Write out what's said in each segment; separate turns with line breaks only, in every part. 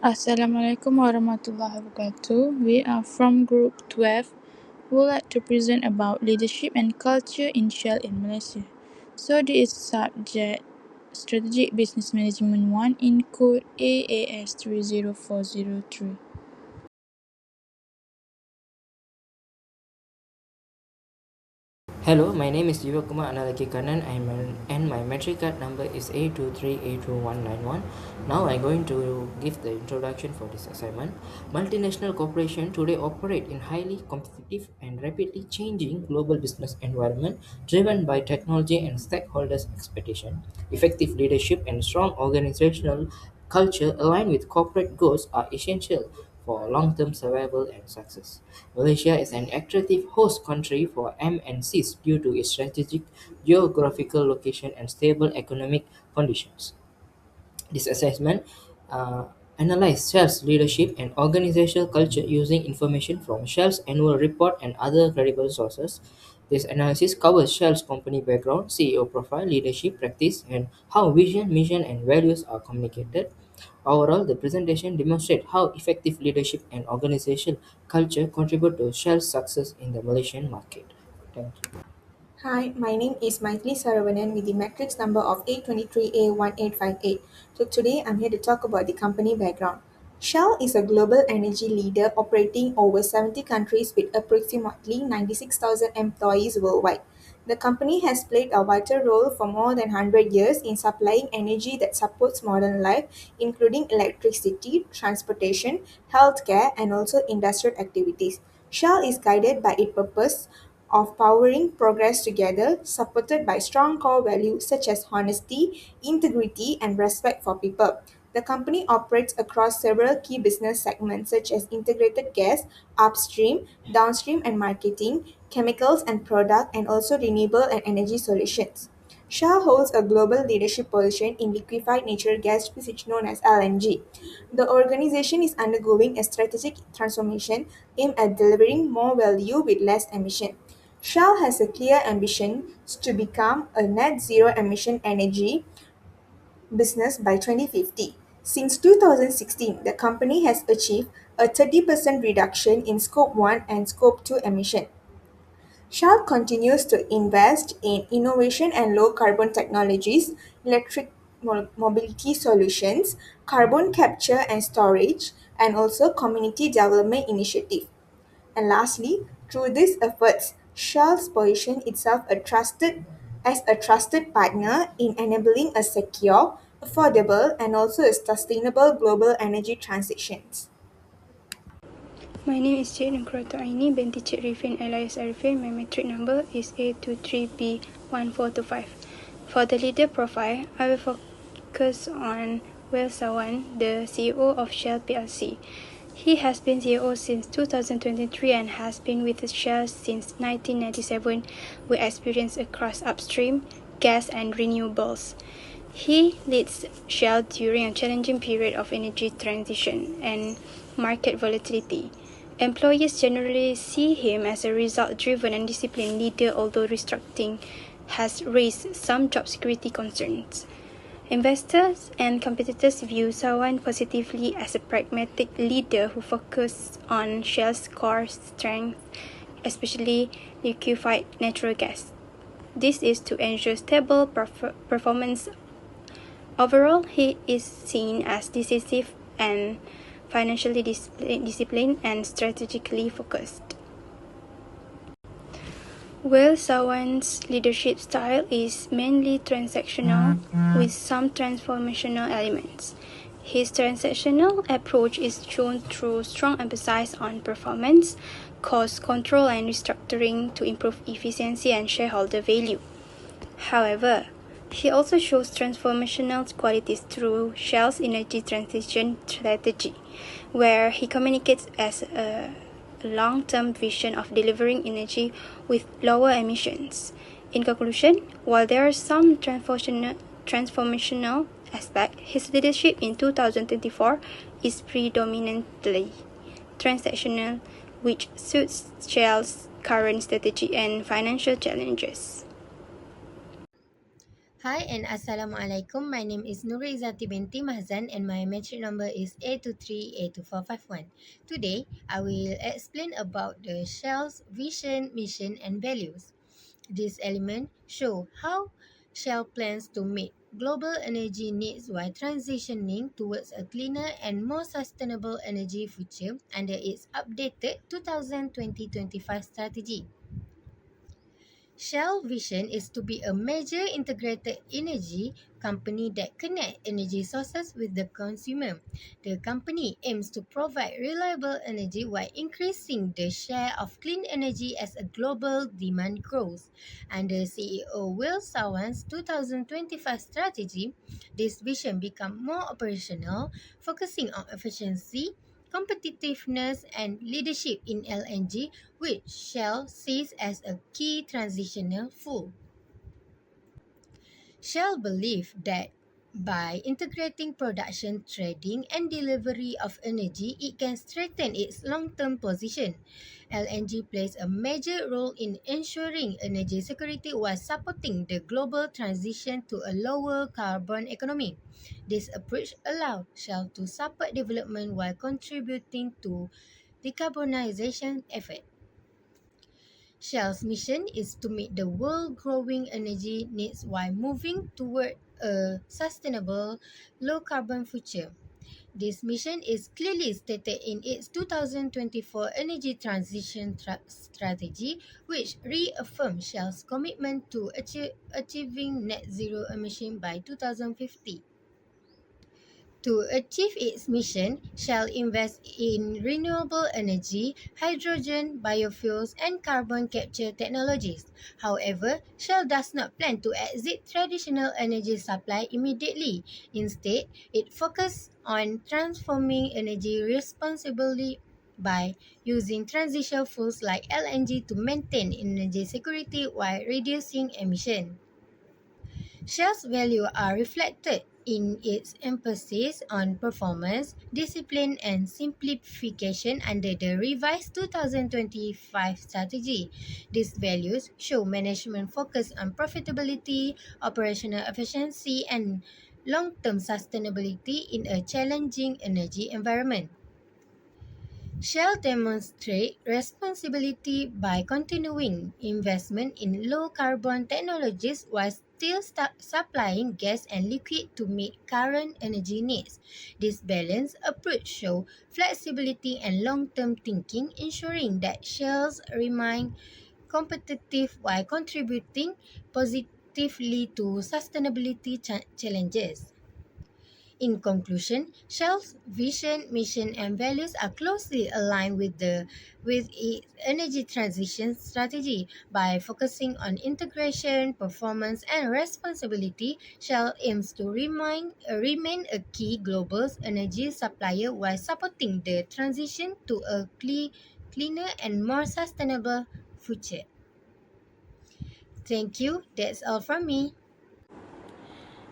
Assalamualaikum warahmatullahi wabarakatuh. We are from Group 12. We would like to present about leadership and culture in Shell in Malaysia. So this is subject Strategic Business Management 1 in code AAS30403.
Hello, my name is Jivakumar Analakikanan and my metric card number is A23A2191. Now I'm going to give the introduction for this assignment. Multinational corporations today operate in highly competitive and rapidly changing global business environment driven by technology and stakeholders' expectation. Effective leadership and strong organizational culture aligned with corporate goals are essential for long-term survival and success. Malaysia is an attractive host country for MNCs due to its strategic geographical location and stable economic conditions. This assessment uh, analyzed Shell's leadership and organizational culture using information from Shell's annual report and other credible sources. This analysis covers Shell's company background, CEO profile, leadership practice, and how vision, mission, and values are communicated. Overall, the presentation demonstrates how effective leadership and organizational culture contribute to Shell's success in the Malaysian market. Thank you.
Hi, my name is Maithili Saravanan with the matrix number of 823A1858. So today I'm here to talk about the company background. Shell is a global energy leader operating over 70 countries with approximately 96,000 employees worldwide. The company has played a vital role for more than 100 years in supplying energy that supports modern life, including electricity, transportation, healthcare, and also industrial activities. Shell is guided by its purpose of powering progress together, supported by strong core values such as honesty, integrity, and respect for people. The company operates across several key business segments such as integrated gas, upstream, downstream and marketing, chemicals and product, and also renewable and energy solutions. Shell holds a global leadership position in liquefied natural gas, which is known as LNG. The organization is undergoing a strategic transformation aimed at delivering more value with less emission. Shell has a clear ambition to become a net zero emission energy business by 2050. Since 2016, the company has achieved a 30% reduction in Scope 1 and Scope 2 emission. Shell continues to invest in innovation and low carbon technologies, electric mobility solutions, carbon capture and storage, and also community development initiatives. And lastly, through these efforts, Shell's position itself as a trusted partner in enabling a secure, affordable, and also a sustainable global energy transitions.
My name is Cik Nugrato Aini binti Cik Rifin alias Arifin. My metric number is A23B1425. For the leader profile, I will focus on Will Sawan, the CEO of Shell plc. He has been CEO since 2023 and has been with Shell since 1997 with experience across upstream, gas and renewables. He leads Shell during a challenging period of energy transition and market volatility. Employees generally see him as a result-driven and disciplined leader, although restructuring has raised some job security concerns. Investors and competitors view Sawan positively as a pragmatic leader who focuses on Shell's core strength, especially liquefied natural gas. This is to ensure stable performance. Overall, he is seen as decisive and financially disciplined and strategically focused. Will Sawan's leadership style is mainly transactional with some transformational elements. His transactional approach is shown through strong emphasis on performance, cost control and restructuring to improve efficiency and shareholder value. However, he also shows transformational qualities through Shell's energy transition strategy, where he communicates as a long-term vision of delivering energy with lower emissions. In conclusion, while there are some transformational aspects, his leadership in 2024 is predominantly transactional, which suits Shell's current strategy and financial challenges.
Hi and Assalamualaikum. My name is Nuri Izzati binti Mahzan and my metric number is A23A2451. Today, I will explain about the Shell's vision, mission and values. These elements show how Shell plans to meet global energy needs while transitioning towards a cleaner and more sustainable energy future under its updated 2020-25 strategy. Shell vision is to be a major integrated energy company that connects energy sources with the consumer. The company aims to provide reliable energy while increasing the share of clean energy as a global demand grows. Under CEO Will Sawan's 2025 strategy, this vision becomes more operational, focusing on efficiency, competitiveness, and leadership in LNG, which Shell sees as a key transitional fuel. Shell believes that by integrating production, trading, and delivery of energy, it can strengthen its long-term position. LNG plays a major role in ensuring energy security while supporting the global transition to a lower carbon economy. This approach allows Shell to support development while contributing to decarbonization efforts. Shell's mission is to meet the world's growing energy needs while moving toward a sustainable, low carbon future. This mission is clearly stated in its 2024 Energy Transition Strategy, which reaffirms Shell's commitment to achieving net zero emission by 2050. To achieve its mission, Shell invests in renewable energy, hydrogen, biofuels, and carbon capture technologies. However, Shell does not plan to exit traditional energy supply immediately. Instead, it focuses on transforming energy responsibly by using transition fuels like LNG to maintain energy security while reducing emissions. Shell's values are reflected in its emphasis on performance, discipline, and simplification under the revised 2025 strategy. These values show management focus on profitability, operational efficiency, and long-term sustainability in a challenging energy environment. Shell demonstrates responsibility by continuing investment in low-carbon technologies while still supplying gas and liquid to meet current energy needs. This balanced approach shows flexibility and long-term thinking, ensuring that Shells remain competitive while contributing positively to sustainability challenges. In conclusion, Shell's vision, mission, and values are closely aligned with its energy transition strategy. By focusing on integration, performance, and responsibility, Shell aims to remain a key global energy supplier while supporting the transition to a cleaner and more sustainable future. Thank you. That's all from me.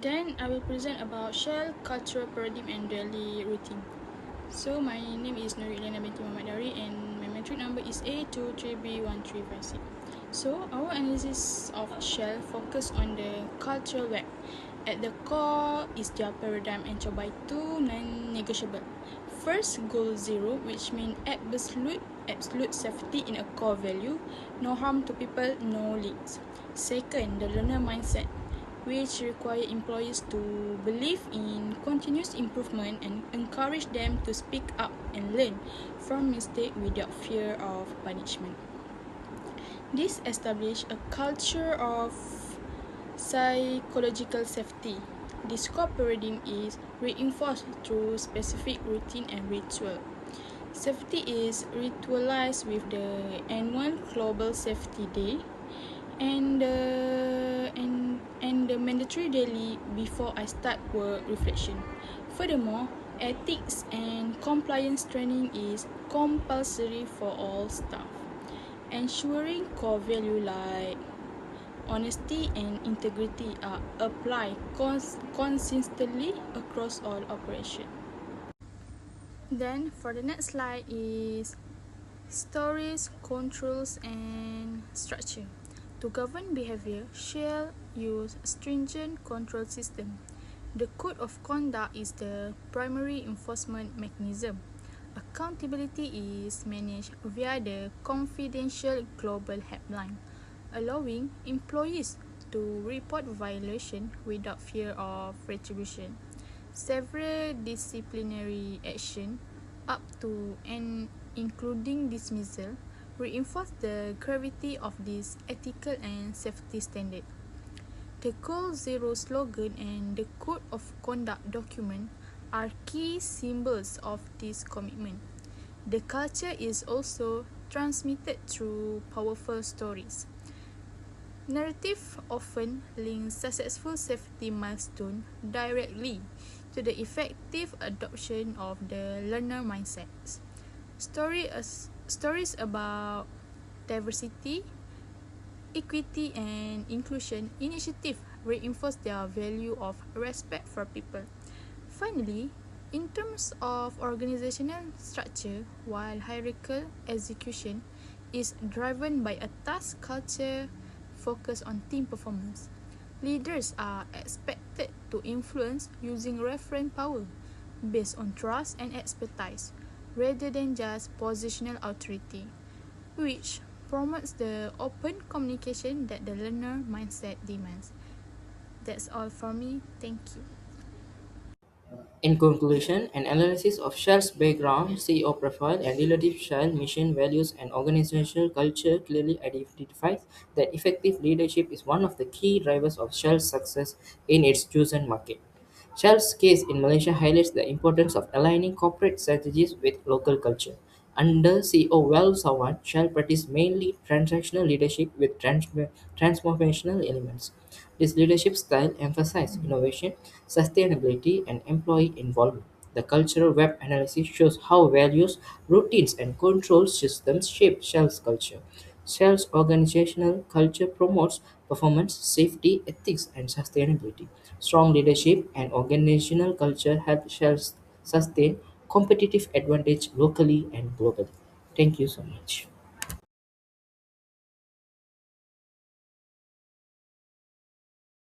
Then I will present about Shell cultural paradigm and daily routine. So my name is Nuri Elena binti Muhammad Dari and my metric number is A23B1356. So our analysis of Shell focus on the cultural web. At the core is their paradigm entered by two non-negotiable. First, goal zero, which means absolute safety in a core value, no harm to people, no leaks. Second, the learner mindset, which require employees to believe in continuous improvement and encourage them to speak up and learn from mistakes without fear of punishment. This establishes a culture of psychological safety. This core paradigm is reinforced through specific routine and ritual. Safety is ritualized with the annual Global Safety Day and the mandatory daily before I start work reflection. Furthermore, ethics and compliance training is compulsory for all staff, ensuring core value like honesty and integrity are applied consistently across all operations. Then for the next slide is stories, controls, and structure. To govern behavior, Shell use stringent control system. The code of conduct is the primary enforcement mechanism. Accountability is managed via the confidential global helpline, allowing employees to report violation without fear of retribution. Several disciplinary action, up to and including dismissal, reinforce the gravity of this ethical and safety standard. The Goal Zero slogan and the Code of Conduct document are key symbols of this commitment. The culture is also transmitted through powerful stories. Narrative often links successful safety milestone directly to the effective adoption of the learner mindsets. Stories about diversity, equity, and inclusion initiative reinforce their value of respect for people. Finally, in terms of organizational structure, while hierarchical execution is driven by a task culture focused on team performance, leaders are expected to influence using referent power based on trust and expertise rather than just positional authority, which promotes the open communication that the learner mindset demands. That's all for me. Thank you.
In conclusion, an analysis of Shell's background, CEO profile, and relative Shell mission values and organizational culture clearly identifies that effective leadership is one of the key drivers of Shell's success in its chosen market. Shell's case in Malaysia highlights the importance of aligning corporate strategies with local culture. Under CEO Well Sawan, Shell practiced mainly transactional leadership with transformational elements. This leadership style emphasized innovation, sustainability, and employee involvement. The cultural web analysis shows how values, routines, and control systems shape Shell's culture. Shell's organizational culture promotes performance, safety, ethics, and sustainability. Strong leadership and organizational culture help Shell sustain competitive advantage locally and globally. Thank you so much.